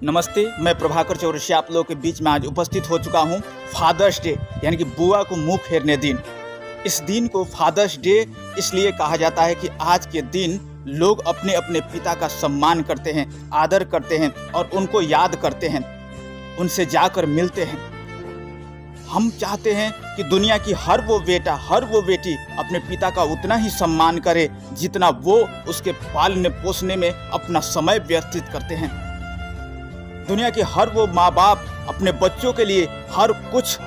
नमस्ते, मैं प्रभाकर चौरसिया आप लोगों के बीच में आज उपस्थित हो चुका हूं। फादर्स डे यानी कि बुआ को मुंह फेरने दिन। इस दिन को फादर्स डे इसलिए कहा जाता है कि आज के दिन लोग अपने अपने पिता का सम्मान करते हैं, आदर करते हैं और उनको याद करते हैं, उनसे जाकर मिलते हैं। हम चाहते हैं कि दुनिया की हर वो बेटा, हर वो बेटी अपने पिता का उतना ही सम्मान करे जितना वो उसके पालने पोसने में अपना समय व्यतीत करते हैं। दुनिया के हर वो माँ बाप अपने बच्चों के लिए हर कुछ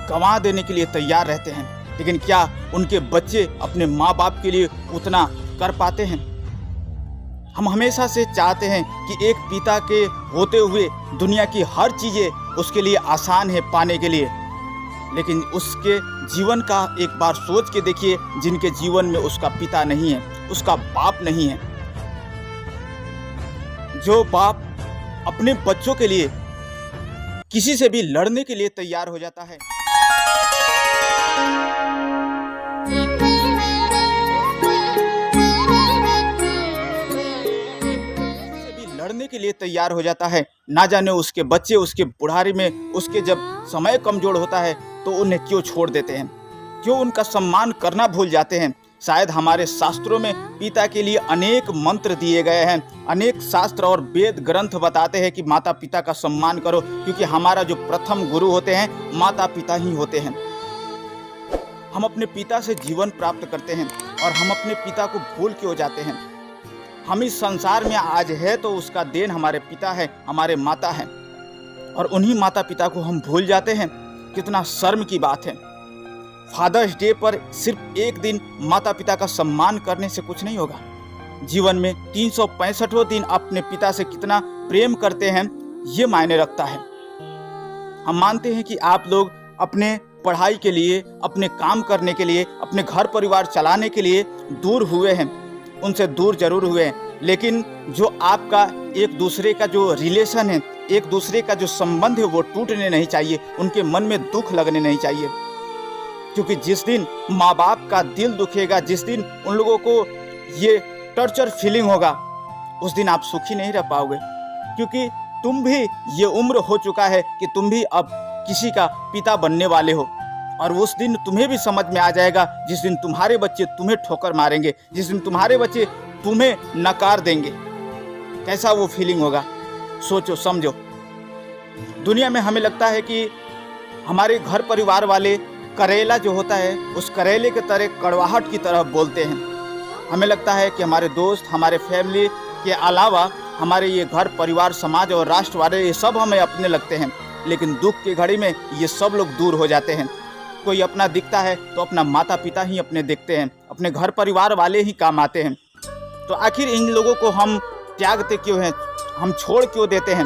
गंवा देने के लिए तैयार रहते हैं, लेकिन क्या उनके बच्चे अपने माँ बाप के लिए उतना कर पाते हैं? हम हमेशा से चाहते हैं कि एक पिता के होते हुए दुनिया की हर चीज़ें उसके लिए आसान है पाने के लिए, लेकिन उसके जीवन का एक बार सोच के देखिए जिनके जीवन में उसका पिता नहीं है, उसका बाप नहीं है। जो बाप अपने बच्चों के लिए किसी से भी लड़ने के लिए तैयार हो जाता है, लड़ने के लिए तैयार हो जाता है, ना जाने उसके बच्चे उसके बुढ़ारी में उसके जब समय कमजोर होता है तो उन्हें क्यों छोड़ देते हैं, क्यों उनका सम्मान करना भूल जाते हैं। शायद हमारे शास्त्रों में पिता के लिए अनेक मंत्र दिए गए हैं, अनेक शास्त्र और वेद ग्रंथ बताते हैं कि माता पिता का सम्मान करो, क्योंकि हमारा जो प्रथम गुरु होते हैं माता पिता ही होते हैं। हम अपने पिता से जीवन प्राप्त करते हैं और हम अपने पिता को भूल क्यों जाते हैं? हम इस संसार में आज है तो उसका देन हमारे पिता है, हमारे माता है, और उन्हीं माता पिता को हम भूल जाते हैं। कितना शर्म की बात है। फादर्स डे पर सिर्फ एक दिन माता पिता का सम्मान करने से कुछ नहीं होगा। जीवन में 365 दिन अपने पिता से कितना प्रेम करते हैं ये मायने रखता है। हम मानते हैं कि आप लोग अपने पढ़ाई के लिए, अपने काम करने के लिए, अपने घर परिवार चलाने के लिए दूर हुए हैं, उनसे दूर जरूर हुए हैं, लेकिन जो आपका एक दूसरे का जो रिलेशन है, एक दूसरे का जो संबंध है वो टूटने नहीं चाहिए, उनके मन में दुख लगने नहीं चाहिए। क्योंकि जिस दिन माँ बाप का दिल दुखेगा, जिस दिन उन लोगों को ये टॉर्चर फीलिंग होगा, उस दिन आप सुखी नहीं रह पाओगे। क्योंकि तुम भी ये उम्र हो चुका है कि तुम भी अब किसी का पिता बनने वाले हो, और उस दिन तुम्हें भी समझ में आ जाएगा जिस दिन तुम्हारे बच्चे तुम्हें ठोकर मारेंगे, जिस दिन तुम्हारे बच्चे तुम्हें नकार देंगे, कैसा वो फीलिंग होगा। सोचो समझो। दुनिया में हमें लगता है कि हमारे घर परिवार वाले करेला जो होता है उस करेले के तरह कड़वाहट की तरह बोलते हैं। हमें लगता है कि हमारे दोस्त, हमारे फैमिली के अलावा हमारे ये घर परिवार, समाज और राष्ट्र वाले ये सब हमें अपने लगते हैं, लेकिन दुख की घड़ी में ये सब लोग दूर हो जाते हैं। कोई अपना दिखता है तो अपना माता पिता ही अपने दिखते हैं, अपने घर परिवार वाले ही काम आते हैं। तो आखिर इन लोगों को हम त्यागते क्यों हैं, हम छोड़ क्यों देते हैं?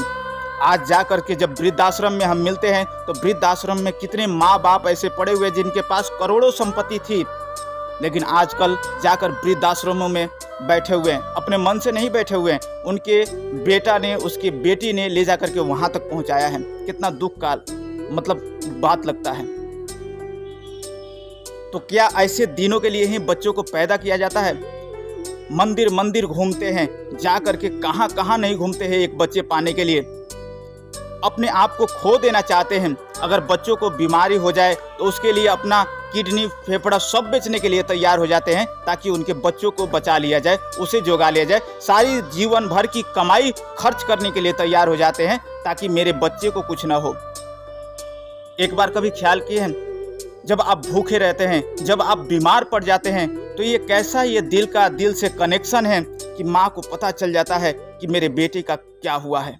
आज जा कर के जब वृद्धाश्रम में हम मिलते हैं तो वृद्धाश्रम में कितने माँ बाप ऐसे पड़े हुए जिनके पास करोड़ों संपत्ति थी, लेकिन आजकल जाकर वृद्धाश्रमों में बैठे हुए हैं, अपने मन से नहीं बैठे हुए हैं, उनके बेटा ने, उसकी बेटी ने ले जाकर के वहाँ तक पहुँचाया है। कितना दुख का बात लगता है। तो क्या ऐसे दिनों के लिए ही बच्चों को पैदा किया जाता है? मंदिर मंदिर घूमते हैं, जा करके कहाँ कहाँ नहीं घूमते हैं एक बच्चे पाने के लिए। अपने आप को खो देना चाहते हैं। अगर बच्चों को बीमारी हो जाए तो उसके लिए अपना किडनी, फेफड़ा सब बेचने के लिए तैयार हो जाते हैं ताकि उनके बच्चों को बचा लिया जाए, उसे जोगा लिया जाए। सारी जीवन भर की कमाई खर्च करने के लिए तैयार हो जाते हैं ताकि मेरे बच्चे को कुछ ना हो। एक बार कभी ख्याल किए हैं, जब आप भूखे रहते हैं, जब आप बीमार पड़ जाते हैं, तो ये कैसा ये दिल का दिल से कनेक्शन है कि माँ को पता चल जाता है कि मेरे बेटे का क्या हुआ है।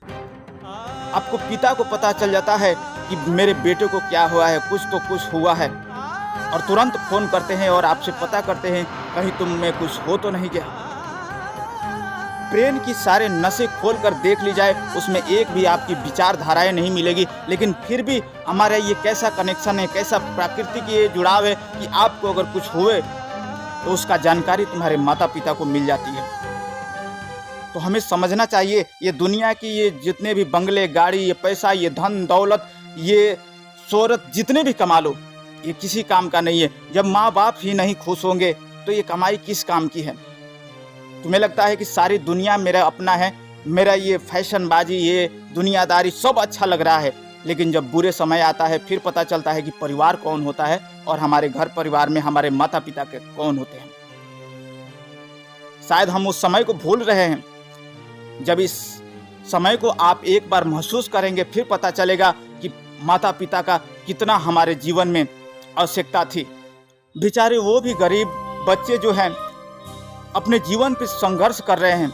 आपको पिता को पता चल जाता है कि मेरे बेटे को क्या हुआ है, कुछ हुआ है, और तुरंत फोन करते हैं और आपसे पता करते हैं कहीं तुम में कुछ हो तो नहीं गया। ब्रेन की सारे नसें खोल कर देख ली जाए, उसमें एक भी आपकी विचारधाराएं नहीं मिलेगी, लेकिन फिर भी हमारा ये कैसा कनेक्शन है, कैसा प्राकृतिक ये जुड़ाव है कि आपको अगर कुछ हुए तो उसका जानकारी तुम्हारे माता पिता को मिल जाती है। तो हमें समझना चाहिए ये दुनिया की ये जितने भी बंगले, गाड़ी, ये पैसा, ये धन दौलत, ये शोहरत जितने भी कमा लो, ये किसी काम का नहीं है। जब माँ बाप ही नहीं खुश होंगे तो ये कमाई किस काम की है? तुम्हें लगता है कि सारी दुनिया मेरा अपना है, मेरा ये फैशनबाजी, ये दुनियादारी सब अच्छा लग रहा है, लेकिन जब बुरे समय आता है फिर पता चलता है कि परिवार कौन होता है और हमारे घर परिवार में हमारे माता पिता के कौन होते हैं। शायद हम उस समय को भूल रहे हैं। जब इस समय को आप एक बार महसूस करेंगे फिर पता चलेगा कि माता पिता का कितना हमारे जीवन में आवश्यकता थी। बेचारे वो भी गरीब बच्चे जो हैं अपने जीवन पर संघर्ष कर रहे हैं।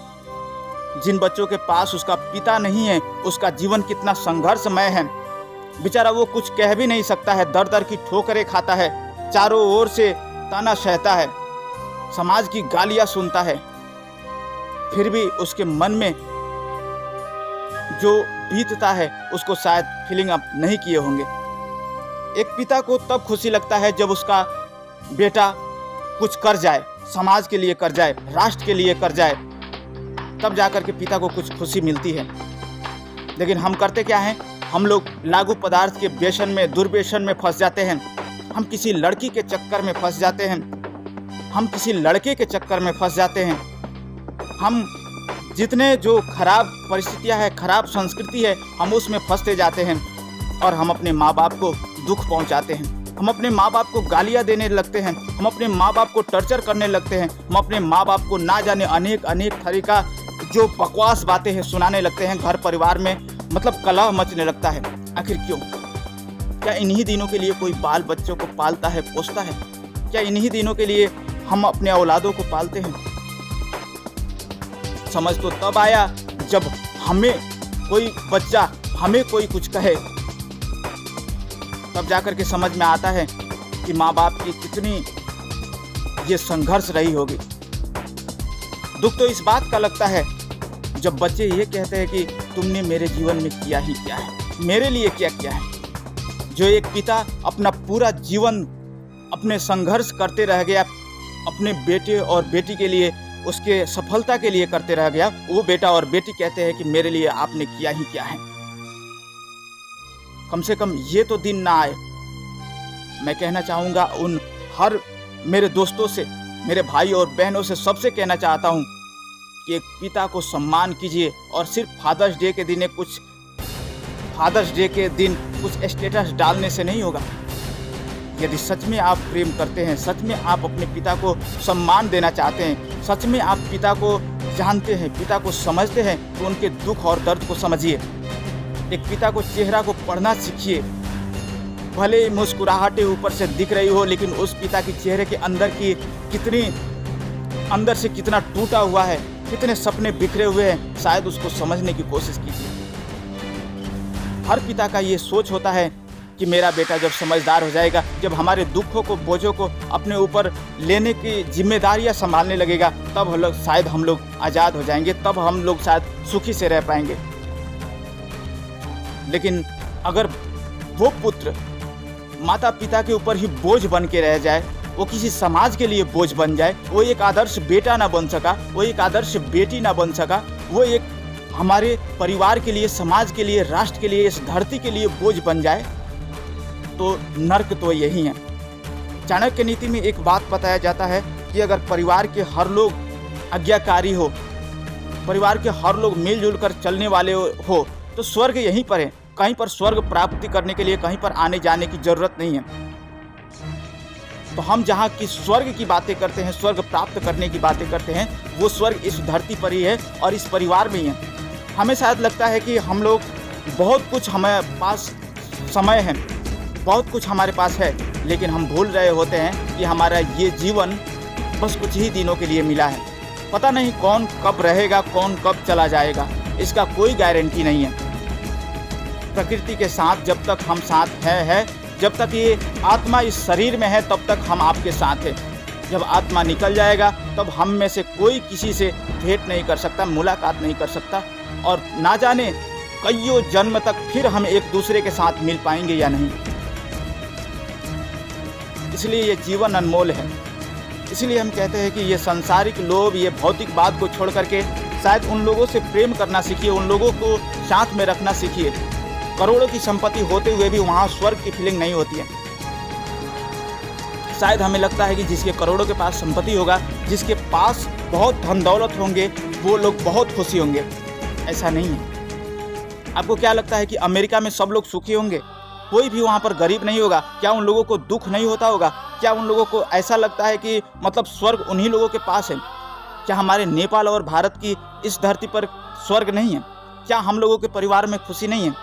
जिन बच्चों के पास उसका पिता नहीं है, उसका जीवन कितना संघर्षमय है। बेचारा वो कुछ कह भी नहीं सकता है, दर दर की ठोकरें खाता है, चारों ओर से ताना सहता है, समाज की गालियां सुनता है, फिर भी उसके मन में जो बीतता है उसको शायद फीलिंग अप नहीं किए होंगे। एक पिता को तब खुशी लगता है जब उसका बेटा कुछ कर जाए, समाज के लिए कर जाए, राष्ट्र के लिए कर जाए, तब जाकर के पिता को कुछ खुशी मिलती है। लेकिन हम करते क्या हैं? हम लोग लागू पदार्थ के व्यसन में, दुर्व्यसन में फंस जाते हैं। हम किसी लड़की के चक्कर में फंस जाते हैं, हम किसी लड़के के चक्कर में फंस जाते हैं। हम जितने जो खराब परिस्थितियां है, खराब संस्कृति है, हम उसमें फंसते जाते हैं और हम अपने माँ बाप को दुख पहुंचाते हैं। हम अपने माँ बाप को गालियां देने लगते हैं, हम अपने माँ बाप को टर्चर करने लगते हैं, हम अपने माँ बाप को ना जाने अनेक अनेक तरीका जो बकवास बातें हैं सुनाने लगते हैं। घर परिवार में मतलब कलह मचने लगता है। आखिर क्यों? क्या इन्हीं दिनों के लिए कोई बाल बच्चों को पालता है, पोसता है? क्या इन्हीं दिनों के लिए हम अपने औलादों को पालते हैं? समझ तो तब आया जब हमें कोई बच्चा, हमें कोई कुछ कहे, तब जाकर के समझ में आता है कि माँ बाप की कितनी ये संघर्ष रही होगी। दुख तो इस बात का लगता है जब बच्चे ये कहते हैं कि तुमने मेरे जीवन में किया ही क्या है, मेरे लिए क्या किया है। जो एक पिता अपना पूरा जीवन अपने संघर्ष करते रह गया, अपने बेटे और बेटी के लिए, उसके सफलता के लिए करते रह गया, वो बेटा और बेटी कहते हैं कि मेरे लिए आपने किया ही क्या है। कम से कम ये तो दिन ना आए। मैं कहना चाहूँगा उन हर मेरे दोस्तों से, मेरे भाई और बहनों से, सबसे कहना चाहता हूँ कि एक पिता को सम्मान कीजिए। और सिर्फ फादर्स डे के दिन कुछ स्टेटस डालने से नहीं होगा। यदि सच में आप प्रेम करते हैं, सच में आप अपने पिता को सम्मान देना चाहते हैं, सच में आप पिता को जानते हैं, पिता को समझते हैं, तो उनके दुख और दर्द को समझिए। एक पिता को चेहरा को पढ़ना सीखिए। भले मुस्कुराहटें ऊपर से दिख रही हो, लेकिन उस पिता के चेहरे के अंदर की अंदर से कितना टूटा हुआ है, कितने सपने बिखरे हुए हैं, शायद उसको समझने की कोशिश कीजिए। हर पिता का ये सोच होता है कि मेरा बेटा जब समझदार हो जाएगा, जब हमारे दुखों को, बोझों को अपने ऊपर लेने की जिम्मेदारियां संभालने लगेगा, तब शायद हम लोग आज़ाद हो जाएंगे, तब हम लोग शायद सुखी से रह पाएंगे। लेकिन अगर वो पुत्र माता पिता के ऊपर ही बोझ बन के रह जाए, वो किसी समाज के लिए बोझ बन जाए, वो एक आदर्श बेटा ना बन सका, वो एक आदर्श बेटी ना बन सका, वो एक हमारे परिवार के लिए, समाज के लिए, राष्ट्र के लिए, इस धरती के लिए बोझ बन जाए, तो नर्क तो यही है। चाणक्य नीति में एक बात बताया जाता है कि अगर परिवार के हर लोग आज्ञाकारी हो, परिवार के हर लोग मिलजुल कर चलने वाले हो, तो स्वर्ग यहीं पर है। कहीं पर स्वर्ग प्राप्ति करने के लिए कहीं पर आने जाने की जरूरत नहीं है। तो हम जहाँ की स्वर्ग की बातें करते हैं, स्वर्ग प्राप्त करने की बातें करते हैं, वो स्वर्ग इस धरती पर ही है और इस परिवार में ही है। हमें शायद लगता है कि हम लोग बहुत कुछ हमारे पास समय है, बहुत कुछ हमारे पास है, लेकिन हम भूल रहे होते हैं कि हमारा ये जीवन बस कुछ ही दिनों के लिए मिला है। पता नहीं कौन कब रहेगा, कौन कब चला जाएगा, इसका कोई गारंटी नहीं है। प्रकृति के साथ जब तक हम साथ हैं, जब तक ये आत्मा इस शरीर में है, तब तक हम आपके साथ हैं। जब आत्मा निकल जाएगा तब हम में से कोई किसी से भेंट नहीं कर सकता, मुलाकात नहीं कर सकता, और ना जाने कईयों जन्म तक फिर हम एक दूसरे के साथ मिल पाएंगे या नहीं। इसलिए ये जीवन अनमोल है। इसलिए हम कहते हैं कि ये सांसारिक लोभ, ये भौतिक बात को छोड़ करके शायद उन लोगों से प्रेम करना सीखिए, उन लोगों को साथ में रखना सीखिए। करोड़ों की संपत्ति होते हुए भी वहाँ स्वर्ग की फीलिंग नहीं होती है। शायद हमें लगता है कि जिसके करोड़ों के पास संपत्ति होगा, जिसके पास बहुत धन दौलत होंगे, वो लोग बहुत खुशी होंगे। ऐसा नहीं है। आपको क्या लगता है कि अमेरिका में सब लोग सुखी होंगे? कोई भी वहाँ पर गरीब नहीं होगा? क्या उन लोगों को दुख नहीं होता होगा? क्या उन लोगों को ऐसा लगता है कि मतलब स्वर्ग उन्हीं लोगों के पास है? क्या हमारे नेपाल और भारत की इस धरती पर स्वर्ग नहीं है? क्या हम लोगों के परिवार में खुशी नहीं है?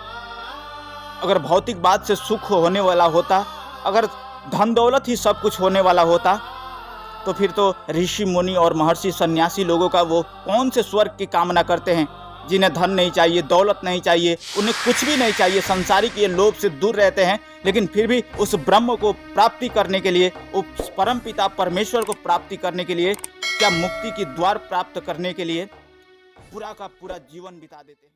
अगर भौतिक बात से सुख होने वाला होता, अगर धन दौलत ही सब कुछ होने वाला होता, तो फिर तो ऋषि मुनि और महर्षि सन्यासी लोगों का वो कौन से स्वर्ग की कामना करते हैं, जिन्हें धन नहीं चाहिए, दौलत नहीं चाहिए, उन्हें कुछ भी नहीं चाहिए, संसारिक ये लोभ से दूर रहते हैं, लेकिन फिर भी उस ब्रह्म को प्राप्ति करने के लिए, उस परम पिता परमेश्वर को प्राप्ति करने के लिए, क्या मुक्ति की द्वार प्राप्त करने के लिए पूरा का पूरा जीवन बिता देते हैं।